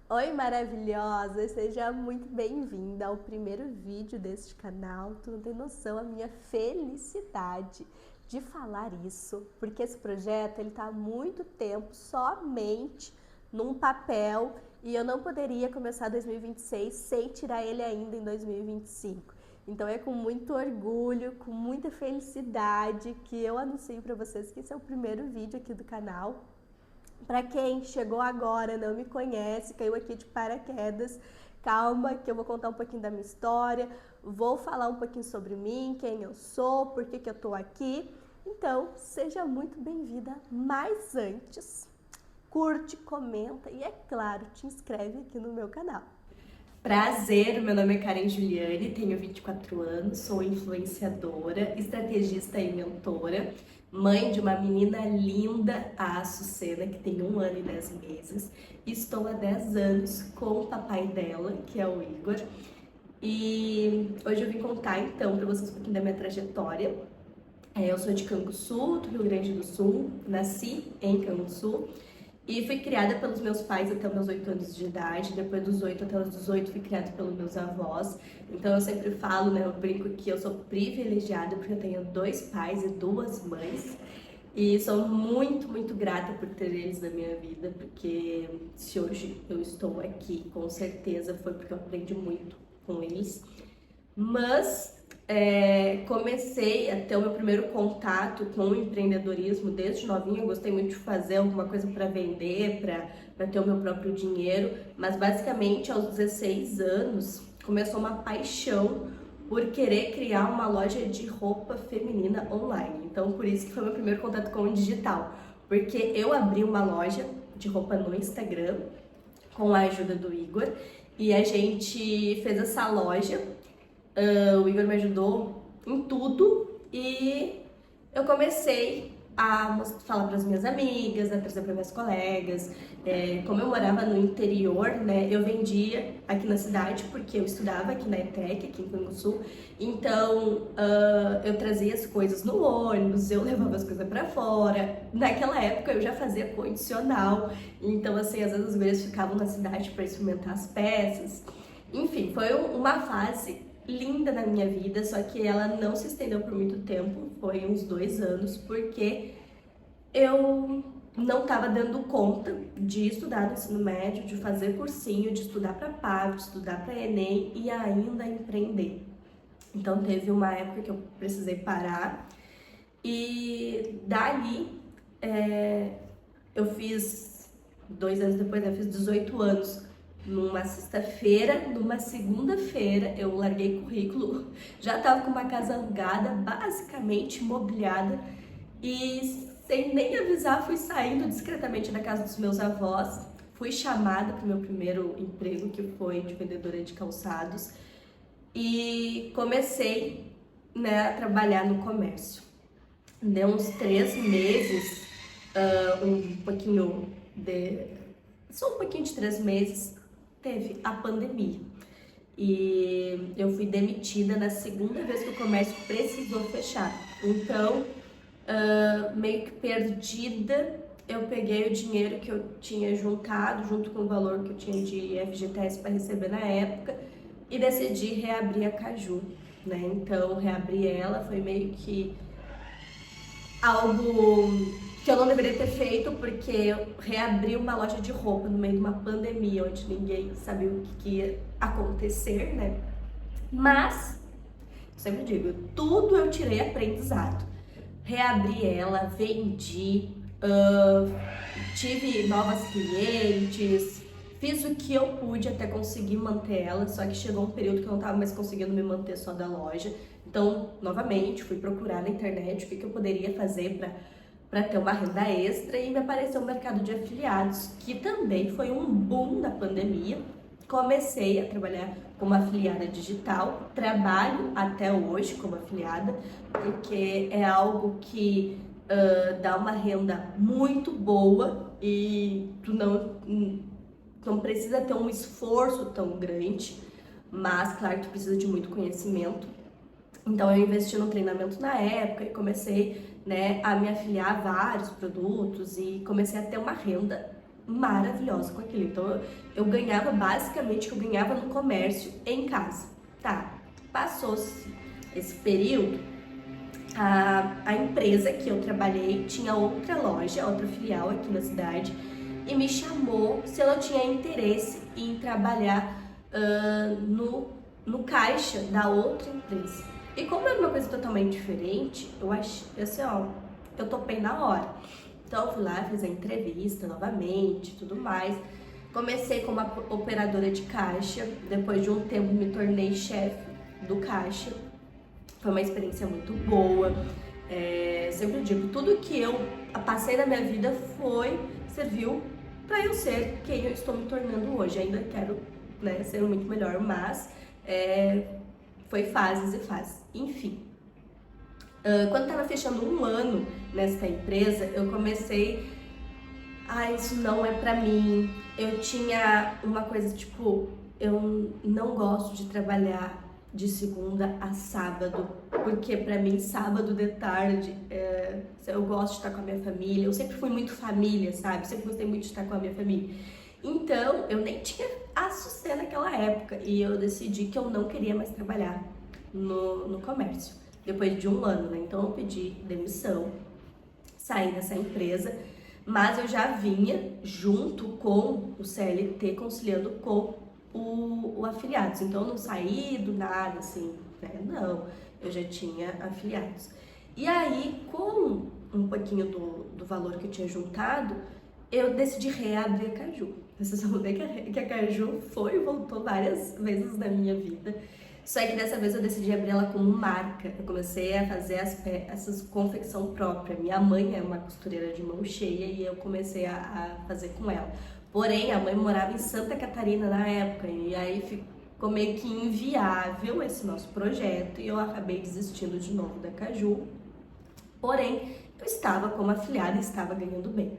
Oi, maravilhosa! Seja muito bem-vinda ao primeiro vídeo deste canal. Tu não tem noção a minha felicidade de falar isso, porque esse projeto ele tá há muito tempo somente num papel e eu não poderia começar 2026 sem tirar ele ainda em 2025. Então é com muito orgulho, com muita felicidade que eu anuncio para vocês que esse é o primeiro vídeo aqui do canal. Para quem chegou agora, não me conhece, caiu aqui de paraquedas, calma que eu vou contar um pouquinho da minha história, vou falar um pouquinho sobre mim, quem eu sou, por que eu tô aqui. Então, seja muito bem-vinda, mas antes, curte, comenta e, é claro, te inscreve aqui no meu canal. Prazer, meu nome é Karen Juliane, tenho 24 anos, sou influenciadora, estrategista e mentora, mãe de uma menina linda, a Açucena, que tem 1 ano e 10 meses. Estou há 10 anos com o papai dela, que é o Igor. E hoje eu vim contar então para vocês um pouquinho da minha trajetória. Eu sou de Canguçu, do Rio Grande do Sul, nasci em Canguçu. E fui criada pelos meus pais até os meus 8 anos de idade. Depois dos 8 até os 18 fui criada pelos meus avós. Então eu sempre falo, né, eu brinco que eu sou privilegiada porque eu tenho 2 pais e 2 mães. E sou muito, muito grata por ter eles na minha vida, porque se hoje eu estou aqui, com certeza foi porque eu aprendi muito com eles. Mas comecei a ter o meu primeiro contato com o empreendedorismo desde novinha. Eu gostei muito de fazer alguma coisa para vender, para ter o meu próprio dinheiro, mas basicamente aos 16 anos começou uma paixão por querer criar uma loja de roupa feminina online. Então por isso que foi meu primeiro contato com o digital, porque eu abri uma loja de roupa no Instagram com a ajuda do Igor e a gente fez essa loja. O Igor me ajudou em tudo e eu comecei a falar para as minhas amigas, a trazer para minhas colegas. Como eu morava no interior, né, eu vendia aqui na cidade porque eu estudava aqui na ETEC, aqui em Canguçu. Então eu trazia as coisas no ônibus, eu levava as coisas para fora. Naquela época eu já fazia condicional, então assim, às vezes as mulheres ficavam na cidade para experimentar as peças. Enfim, foi uma fase linda na minha vida, só que ela não se estendeu por muito tempo, foi uns 2 anos, porque eu não estava dando conta de estudar no ensino médio, de fazer cursinho, de estudar para PAV, de estudar para Enem e ainda empreender. Então teve uma época que eu precisei parar e dali eu fiz 2 anos depois, eu fiz 18 anos. Numa sexta-feira, numa segunda-feira, eu larguei currículo, já estava com uma casa alugada, basicamente imobiliada, e sem nem avisar, fui saindo discretamente da casa dos meus avós. Fui chamada para o meu primeiro emprego, que foi de vendedora de calçados, e comecei, né, a trabalhar no comércio. Deu uns 3 meses, um pouquinho só um pouquinho de 3 meses, teve a pandemia. E eu fui demitida na segunda vez que o comércio precisou fechar. Então, meio que perdida, eu peguei o dinheiro que eu tinha juntado, junto com o valor que eu tinha de FGTS para receber na época, e decidi reabrir a Caju, né? Então, reabri ela, foi meio que algo que eu não deveria ter feito, porque eu reabri uma loja de roupa no meio de uma pandemia, onde ninguém sabia o que ia acontecer, né? Mas, eu sempre digo, tudo eu tirei aprendizado. Reabri ela, vendi, tive novas clientes, fiz o que eu pude até conseguir manter ela, só que chegou um período que eu não estava mais conseguindo me manter só da loja. Então, novamente, fui procurar na internet o que eu poderia fazer para ter uma renda extra e me apareceu o mercado de afiliados, que também foi um boom da pandemia. Comecei a trabalhar como afiliada digital, trabalho até hoje como afiliada, porque é algo que dá uma renda muito boa e tu não precisa ter um esforço tão grande, mas claro que tu precisa de muito conhecimento. Então eu investi no treinamento na época e comecei, né, a me afiliar a vários produtos e comecei a ter uma renda maravilhosa com aquilo. Então eu ganhava basicamente o que eu ganhava no comércio em casa. Tá, passou-se esse período, a empresa que eu trabalhei tinha outra loja, outra filial aqui na cidade, e me chamou se eu não tinha interesse em trabalhar no caixa da outra empresa. E como era uma coisa totalmente diferente, eu achei assim, ó, eu topei na hora. Então eu fui lá, fiz a entrevista novamente, tudo mais. Comecei como operadora de caixa, depois de um tempo me tornei chefe do caixa. Foi uma experiência muito boa. Sempre digo, tudo que eu passei na minha vida serviu para eu ser quem eu estou me tornando hoje. Ainda quero, né, ser muito melhor, mas foi fases e fases. Enfim, quando estava fechando um ano nessa empresa, eu comecei, isso não é pra mim. Eu tinha uma coisa tipo, eu não gosto de trabalhar de segunda a sábado, porque pra mim sábado de tarde eu gosto de estar com a minha família. Eu sempre fui muito família, sabe? Sempre gostei muito de estar com a minha família. Então eu nem tinha Açucena naquela época e eu decidi que eu não queria mais trabalhar no comércio depois de um ano, né? Então eu pedi demissão, saí dessa empresa, mas eu já vinha junto com o CLT conciliando com o afiliados. Então eu não saí do nada, assim, né? Não, eu já tinha afiliados. E aí, com um pouquinho do valor que eu tinha juntado, eu decidi reabrir a Caju. Vocês vão ver que a Caju foi e voltou várias vezes na minha vida. Só que dessa vez eu decidi abrir ela como marca. Eu comecei a fazer essas confecção própria. Minha mãe é uma costureira de mão cheia e eu comecei a fazer com ela. Porém, a mãe morava em Santa Catarina na época e aí ficou meio que inviável esse nosso projeto e eu acabei desistindo de novo da Caju. Porém, eu estava como afiliada e estava ganhando bem.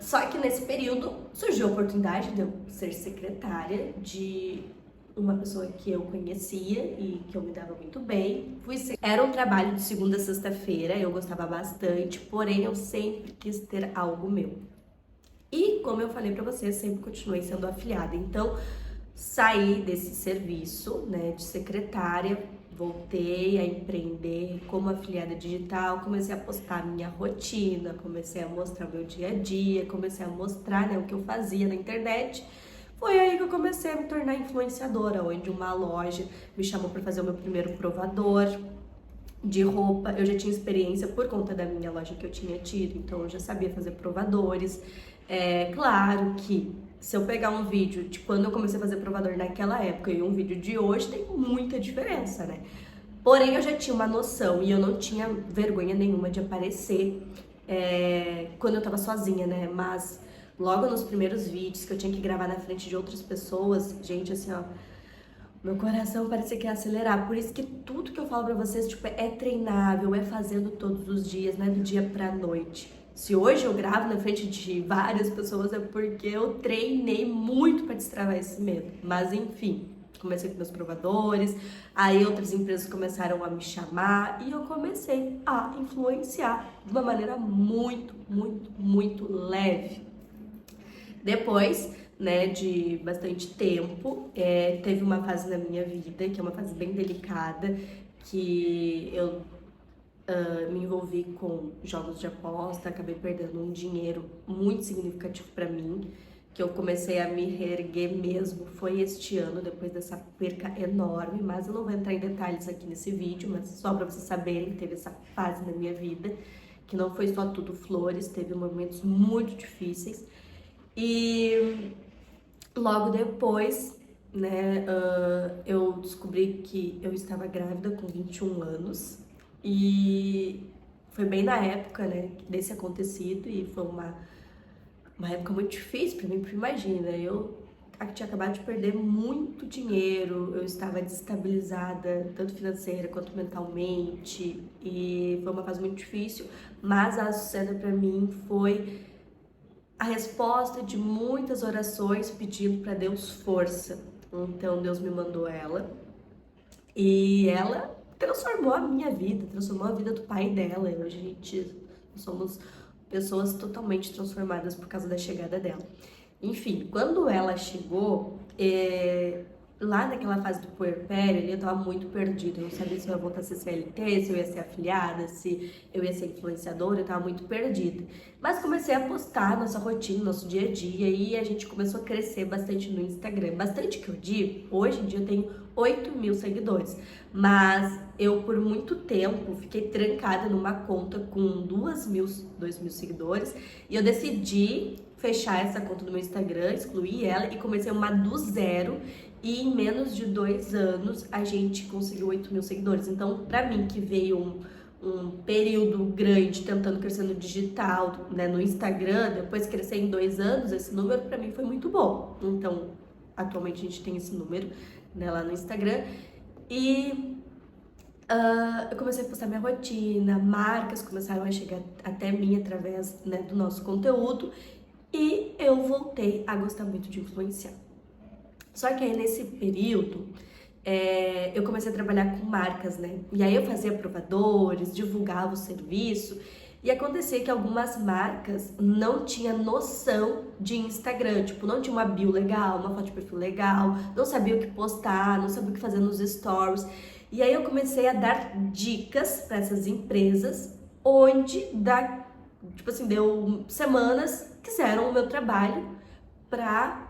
Só que nesse período surgiu a oportunidade de eu ser secretária de uma pessoa que eu conhecia e que eu me dava muito bem. Era um trabalho de segunda a sexta-feira, eu gostava bastante, porém eu sempre quis ter algo meu. E como eu falei pra vocês, sempre continuei sendo afiliada. Então, saí desse serviço, né, de secretária, voltei a empreender como afiliada digital, comecei a postar minha rotina, comecei a mostrar meu dia a dia, comecei a mostrar, né, o que eu fazia na internet. Foi aí que eu comecei a me tornar influenciadora, onde uma loja me chamou para fazer o meu primeiro provador de roupa. Eu já tinha experiência por conta da minha loja que eu tinha tido, então eu já sabia fazer provadores. Claro que se eu pegar um vídeo de quando eu comecei a fazer provador naquela época e um vídeo de hoje, tem muita diferença, né? Porém, eu já tinha uma noção e eu não tinha vergonha nenhuma de aparecer quando eu tava sozinha, né? Mas logo nos primeiros vídeos que eu tinha que gravar na frente de outras pessoas, gente, assim, ó, meu coração parecia que ia acelerar. Por isso que tudo que eu falo pra vocês, tipo, é treinável, é fazendo todos os dias, não é do dia pra noite. Se hoje eu gravo na frente de várias pessoas é porque eu treinei muito pra destravar esse medo. Mas enfim, comecei com meus provadores, aí outras empresas começaram a me chamar e eu comecei a influenciar de uma maneira muito, muito, muito leve. Depois, né, de bastante tempo, teve uma fase na minha vida, que é uma fase bem delicada, que eu me envolvi com jogos de aposta, acabei perdendo um dinheiro muito significativo para mim, que eu comecei a me reerguer mesmo, foi este ano, depois dessa perca enorme, mas eu não vou entrar em detalhes aqui nesse vídeo, mas só para vocês saberem que teve essa fase na minha vida, que não foi só tudo flores, teve momentos muito difíceis. E logo depois, né, eu descobri que eu estava grávida com 21 anos e foi bem na época, né, desse acontecido e foi uma época muito difícil para mim, porque imagina, eu tinha acabado de perder muito dinheiro, eu estava desestabilizada, tanto financeira quanto mentalmente, e foi uma fase muito difícil, mas a Açucena para mim foi a resposta de muitas orações pedindo para Deus força. Então Deus me mandou ela e ela transformou a minha vida, transformou a vida do pai dela. Hoje nós somos pessoas totalmente transformadas por causa da chegada dela. Enfim, quando ela chegou, lá naquela fase do puerpério, eu tava muito perdida. Eu não sabia se eu ia voltar a ser CLT, se eu ia ser afiliada, se eu ia ser influenciadora, eu tava muito perdida. Mas comecei a postar nossa rotina, nosso dia a dia, e a gente começou a crescer bastante no Instagram. Bastante que eu digo, hoje em dia eu tenho 8.000 seguidores. Mas eu, por muito tempo, fiquei trancada numa conta com 2.000 seguidores, e eu decidi fechar essa conta do meu Instagram, excluir ela e comecei uma do zero. E em menos de 2 anos a gente conseguiu 8.000 seguidores. Então, pra mim, que veio um período grande tentando crescer no digital, né, no Instagram, depois crescer em 2 anos, esse número pra mim foi muito bom. Então, atualmente a gente tem esse número, né, lá no Instagram. E eu comecei a postar minha rotina, marcas começaram a chegar até mim através, né, do nosso conteúdo. E eu voltei a gostar muito de influenciar. Só que aí nesse período, eu comecei a trabalhar com marcas, né? E aí eu fazia provadores, divulgava o serviço. E acontecia que algumas marcas não tinham noção de Instagram. Tipo, não tinha uma bio legal, uma foto de perfil legal, não sabia o que postar, não sabia o que fazer nos stories. E aí eu comecei a dar dicas para essas empresas, onde tipo assim, deu semanas, quiseram o meu trabalho para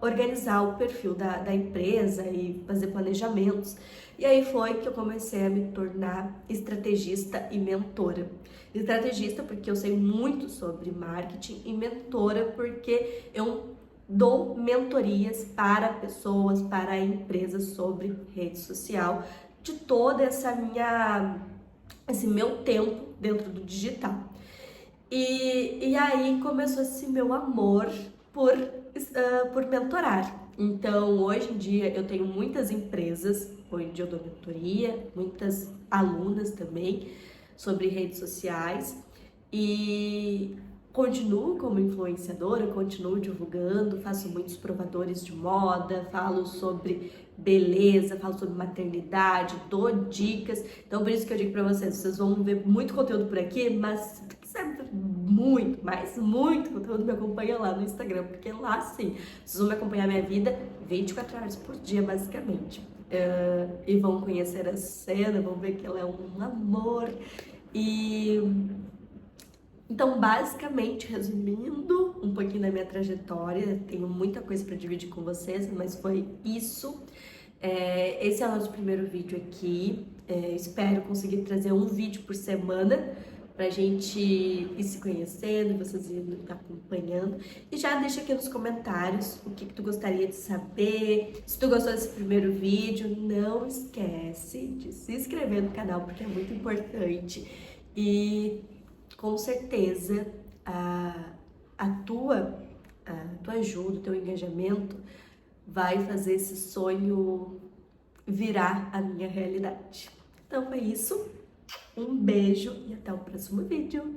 organizar o perfil da empresa e fazer planejamentos. E aí foi que eu comecei a me tornar estrategista e mentora. Estrategista porque eu sei muito sobre marketing e mentora porque eu dou mentorias para pessoas, para empresas sobre rede social, de toda esse meu tempo dentro do digital. E aí começou esse meu amor por mentorar. Então, hoje em dia, eu tenho muitas empresas, hoje em dia eu dou mentoria, muitas alunas também, sobre redes sociais. E continuo como influenciadora, continuo divulgando, faço muitos provadores de moda, falo sobre beleza, falo sobre maternidade, dou dicas. Então, por isso que eu digo pra vocês vão ver muito conteúdo por aqui, mas se quiser muito, mas muito conteúdo, me acompanha lá no Instagram, porque lá sim, vocês vão me acompanhar minha vida 24 horas por dia, basicamente. E vão conhecer a cena, vão ver que ela é um amor. Então, basicamente, resumindo um pouquinho da minha trajetória, tenho muita coisa para dividir com vocês, mas foi isso. Esse é o nosso primeiro vídeo aqui. Espero conseguir trazer um vídeo por semana pra gente ir se conhecendo, vocês irem acompanhando. E já deixa aqui nos comentários o que tu gostaria de saber. Se tu gostou desse primeiro vídeo, não esquece de se inscrever no canal, porque é muito importante. E com certeza a tua ajuda, o teu engajamento vai fazer esse sonho virar a minha realidade. Então foi isso. Um beijo e até o próximo vídeo.